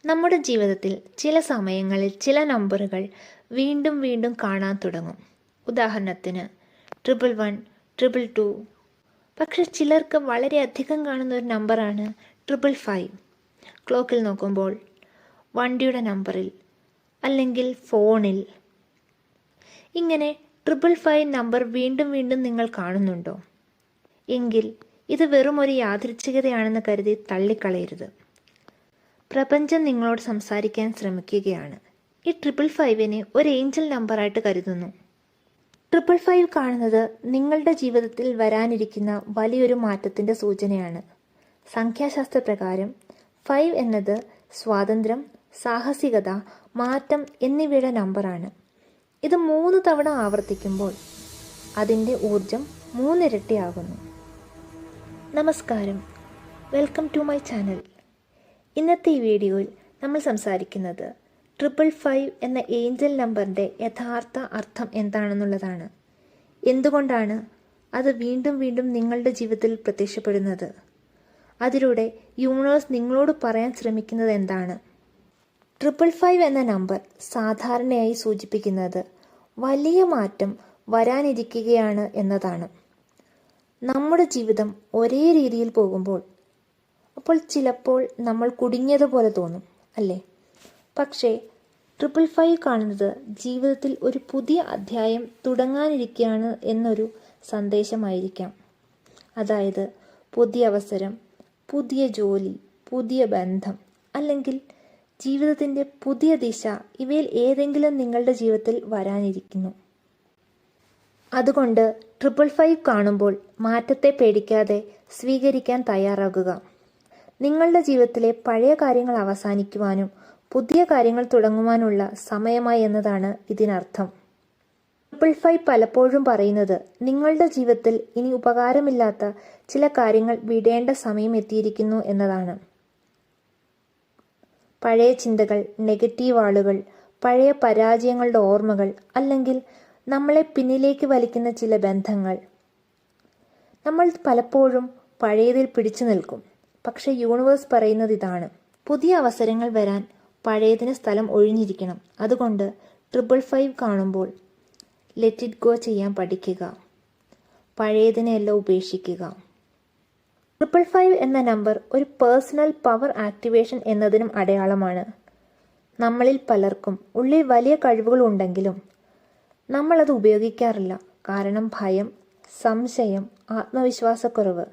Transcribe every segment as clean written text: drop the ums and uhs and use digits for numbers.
നമ്മുടെ ജീവിതത്തിൽ ചില സമയങ്ങളിൽ ചില നമ്പറുകൾ വീണ്ടും വീണ്ടും കാണാൻ തുടങ്ങും. ഉദാഹരണത്തിന് 111, 222. പക്ഷെ ചിലർക്ക് വളരെയധികം കാണുന്ന ഒരു നമ്പറാണ് 555. ക്ലോക്കിൽ നോക്കുമ്പോൾ, വണ്ടിയുടെ നമ്പറിൽ, അല്ലെങ്കിൽ ഫോണിൽ. ഇങ്ങനെ 555 നമ്പർ വീണ്ടും വീണ്ടും നിങ്ങൾ കാണുന്നുണ്ടോ? എങ്കിൽ ഇത് വെറും ഒരു യാദൃച്ഛികതയാണെന്ന് കരുതി തള്ളിക്കളയരുത്. പ്രപഞ്ചം നിങ്ങളോട് സംസാരിക്കാൻ ശ്രമിക്കുകയാണ്. ഈ 555നെ ഒരു ഏഞ്ചൽ നമ്പറായിട്ട് കരുതുന്നു. 555 കാണുന്നത് നിങ്ങളുടെ ജീവിതത്തിൽ വരാനിരിക്കുന്ന വലിയൊരു മാറ്റത്തിൻ്റെ സൂചനയാണ്. സംഖ്യാശാസ്ത്ര പ്രകാരം 5 എന്നത് സ്വാതന്ത്ര്യം, സാഹസികത, മാറ്റം എന്നിവയുടെ നമ്പറാണ്. ഇത് 3 തവണ ആവർത്തിക്കുമ്പോൾ അതിൻ്റെ ഊർജം 3 ഇരട്ടിയാകുന്നു. നമസ്കാരം, വെൽക്കം ടു മൈ ചാനൽ. ഇന്നത്തെ ഈ വീഡിയോയിൽ നമ്മൾ സംസാരിക്കുന്നത് 555 എന്ന ഏഞ്ചൽ നമ്പറിൻ്റെ യഥാർത്ഥ അർത്ഥം എന്താണെന്നുള്ളതാണ്. എന്തുകൊണ്ടാണ് അത് വീണ്ടും വീണ്ടും നിങ്ങളുടെ ജീവിതത്തിൽ പ്രത്യക്ഷപ്പെടുന്നത്? അതിലൂടെ യൂണിവേഴ്സ് നിങ്ങളോട് പറയാൻ ശ്രമിക്കുന്നത് എന്താണ്? 555 എന്ന നമ്പർ സാധാരണയായി സൂചിപ്പിക്കുന്നത് വലിയ മാറ്റം വരാനിരിക്കുകയാണ് എന്നതാണ്. നമ്മുടെ ജീവിതം ഒരേ രീതിയിൽ പോകുമ്പോൾ അപ്പോൾ ചിലപ്പോൾ നമ്മൾ കുടുങ്ങിയതുപോലെ തോന്നും, അല്ലേ? പക്ഷേ 555 കാണുന്നത് ജീവിതത്തിൽ ഒരു പുതിയ അധ്യായം തുടങ്ങാനിരിക്കുകയാണ് എന്നൊരു സന്ദേശമായിരിക്കാം. അതായത് പുതിയ അവസരം, പുതിയ ജോലി, പുതിയ ബന്ധം, അല്ലെങ്കിൽ ജീവിതത്തിൻ്റെ പുതിയ ദിശ, ഇവയിൽ ഏതെങ്കിലും നിങ്ങളുടെ ജീവിതത്തിൽ വരാനിരിക്കുന്നു. അതുകൊണ്ട് 555 കാണുമ്പോൾ മാറ്റത്തെ പേടിക്കാതെ സ്വീകരിക്കാൻ തയ്യാറാകുക. നിങ്ങളുടെ ജീവിതത്തിലെ പഴയ കാര്യങ്ങൾ അവസാനിക്കുവാനും പുതിയ കാര്യങ്ങൾ തുടങ്ങുവാനുള്ള സമയമായി എന്നതാണ് ഇതിനർത്ഥം. 555 പലപ്പോഴും പറയുന്നത് നിങ്ങളുടെ ജീവിതത്തിൽ ഇനി ഉപകാരമില്ലാത്ത ചില കാര്യങ്ങൾ വിടേണ്ട സമയം എത്തിയിരിക്കുന്നു എന്നതാണ്. പഴയ ചിന്തകൾ, നെഗറ്റീവ് ആളുകൾ, പഴയ പരാജയങ്ങളുടെ ഓർമ്മകൾ, അല്ലെങ്കിൽ നമ്മളെ പിന്നിലേക്ക് വലിക്കുന്ന ചില ബന്ധങ്ങൾ. നമ്മൾ പലപ്പോഴും പഴയതിൽ പിടിച്ചു നിൽക്കും. പക്ഷെ യൂണിവേഴ്സ് പറയുന്നത് ഇതാണ്: പുതിയ അവസരങ്ങൾ വരാൻ പഴയതിന് സ്ഥലം ഒഴിഞ്ഞിരിക്കണം. അതുകൊണ്ട് 555 കാണുമ്പോൾ ലെറ്റ് ഇറ്റ് ഗോ ചെയ്യാൻ പഠിക്കുക. പഴയതിനെല്ലാം ഉപേക്ഷിക്കുക. 555 എന്ന നമ്പർ ഒരു പേഴ്സണൽ പവർ ആക്ടിവേഷൻ എന്നതിനും അടയാളമാണ്. നമ്മളിൽ പലർക്കും ഉള്ളിൽ വലിയ കഴിവുകൾ ഉണ്ടെങ്കിലും നമ്മളത് ഉപയോഗിക്കാറില്ല. കാരണം ഭയം, സംശയം, ആത്മവിശ്വാസക്കുറവ്.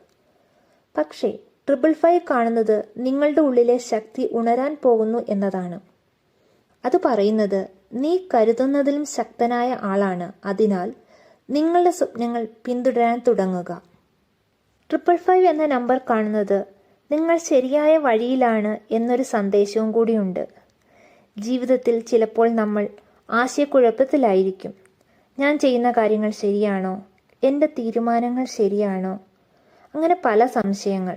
പക്ഷേ 555 കാണുന്നത് നിങ്ങളുടെ ഉള്ളിലെ ശക്തി ഉണരാൻ പോകുന്നു എന്നതാണ്. അത് പറയുന്നത് നീ കരുതുന്നതിലും ശക്തനായ ആളാണ്. അതിനാൽ നിങ്ങളുടെ സ്വപ്നങ്ങൾ പിന്തുടരാൻ തുടങ്ങുക. 555 എന്ന നമ്പർ കാണുന്നത് നിങ്ങൾ ശരിയായ വഴിയിലാണ് എന്നൊരു സന്ദേശവും കൂടിയുണ്ട്. ജീവിതത്തിൽ ചിലപ്പോൾ നമ്മൾ ആശയക്കുഴപ്പത്തിലായിരിക്കും. ഞാൻ ചെയ്യുന്ന കാര്യങ്ങൾ ശരിയാണോ? എൻ്റെ തീരുമാനങ്ങൾ ശരിയാണോ? അങ്ങനെ പല സംശയങ്ങൾ.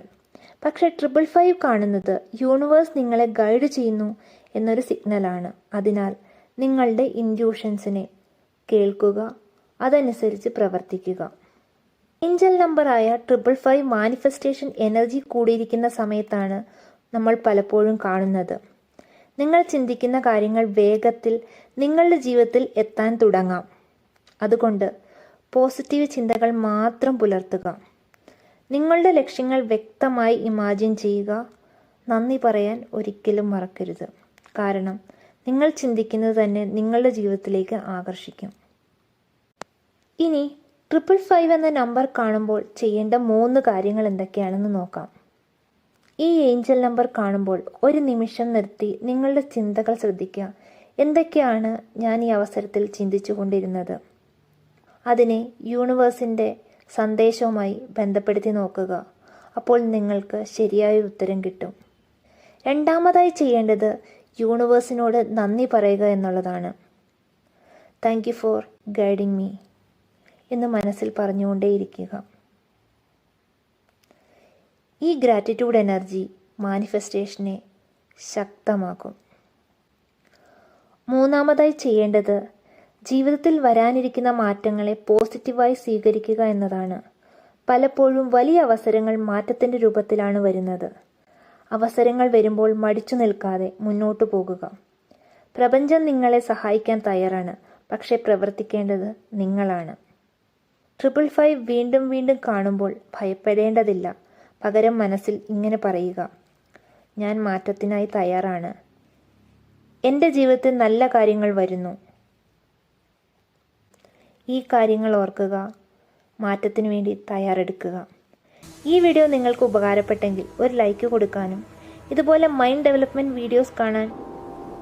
പക്ഷേ 555 കാണുന്നത് യൂണിവേഴ്സ് നിങ്ങളെ ഗൈഡ് ചെയ്യുന്നു എന്നൊരു സിഗ്നലാണ്. അതിനാൽ നിങ്ങളുടെ ഇൻറ്റ്യൂഷൻസിനെ കേൾക്കുക, അതനുസരിച്ച് പ്രവർത്തിക്കുക. ഏഞ്ചൽ നമ്പറായ 555 മാനിഫെസ്റ്റേഷൻ എനർജി കൂടിയിരിക്കുന്ന സമയത്താണ് നമ്മൾ പലപ്പോഴും കാണുന്നത്. നിങ്ങൾ ചിന്തിക്കുന്ന കാര്യങ്ങൾ വേഗത്തിൽ നിങ്ങളുടെ ജീവിതത്തിൽ എത്താൻ തുടങ്ങാം. അതുകൊണ്ട് പോസിറ്റീവ് ചിന്തകൾ മാത്രം പുലർത്തുക. നിങ്ങളുടെ ലക്ഷ്യങ്ങൾ വ്യക്തമായി ഇമാജിൻ ചെയ്യുക. നന്ദി പറയാൻ ഒരിക്കലും മറക്കരുത്. കാരണം നിങ്ങൾ ചിന്തിക്കുന്നത് തന്നെ നിങ്ങളുടെ ജീവിതത്തിലേക്ക് ആകർഷിക്കും. ഇനി 555 എന്ന നമ്പർ കാണുമ്പോൾ ചെയ്യേണ്ട 3 കാര്യങ്ങൾ എന്തൊക്കെയാണെന്ന് നോക്കാം. ഈ ഏഞ്ചൽ നമ്പർ കാണുമ്പോൾ ഒരു നിമിഷം നിർത്തി നിങ്ങളുടെ ചിന്തകൾ ശ്രദ്ധിക്കുക. എന്തൊക്കെയാണ് ഞാൻ ഈ അവസരത്തിൽ ചിന്തിച്ചു കൊണ്ടിരുന്നത്? അതിനെ യൂണിവേഴ്സിൻ്റെ സന്ദേശവുമായി ബന്ധപ്പെടുത്തി നോക്കുക. അപ്പോൾ നിങ്ങൾക്ക് ശരിയായ ഉത്തരം കിട്ടും. രണ്ടാമതായി ചെയ്യേണ്ടത് യൂണിവേഴ്സിനോട് നന്ദി പറയുക എന്നുള്ളതാണ്. Thank you for guiding me എന്ന് മനസ്സിൽ പറഞ്ഞുകൊണ്ടേയിരിക്കുക. ഈ ഗ്രാറ്റിറ്റ്യൂഡ് എനർജി മാനിഫെസ്റ്റേഷനെ ശക്തമാക്കും. മൂന്നാമതായി ചെയ്യേണ്ടത് ജീവിതത്തിൽ വരാനിരിക്കുന്ന മാറ്റങ്ങളെ പോസിറ്റീവായി സ്വീകരിക്കുക എന്നതാണ്. പലപ്പോഴും വലിയ അവസരങ്ങൾ മാറ്റത്തിൻ്റെ രൂപത്തിലാണ് വരുന്നത്. അവസരങ്ങൾ വരുമ്പോൾ മടിച്ചു നിൽക്കാതെ മുന്നോട്ടു പോകുക. പ്രപഞ്ചം നിങ്ങളെ സഹായിക്കാൻ തയ്യാറാണ്, പക്ഷേ പ്രവർത്തിക്കേണ്ടത് നിങ്ങളാണ്. 555 വീണ്ടും വീണ്ടും കാണുമ്പോൾ ഭയപ്പെടേണ്ടതില്ല. പകരം മനസ്സിൽ ഇങ്ങനെ പറയുക: ഞാൻ മാറ്റത്തിനായി തയ്യാറാണ്. എൻ്റെ ജീവിതത്തിൽ നല്ല കാര്യങ്ങൾ വരുന്നു. ഈ കാര്യങ്ങൾ ഓർക്കുക. മാറ്റത്തിനു വേണ്ടി തയ്യാറെടുക്കുക. ഈ വീഡിയോ നിങ്ങൾക്ക് ഉപകാരപ്പെട്ടെങ്കിൽ ഒരു ലൈക്ക് കൊടുക്കാനും ഇതുപോലെ മൈൻഡ് ഡെവലപ്മെൻറ്റ് വീഡിയോസ് കാണാൻ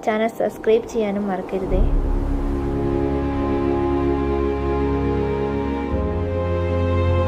ചാനൽ സബ്സ്ക്രൈബ് ചെയ്യാനും മറക്കരുതേ.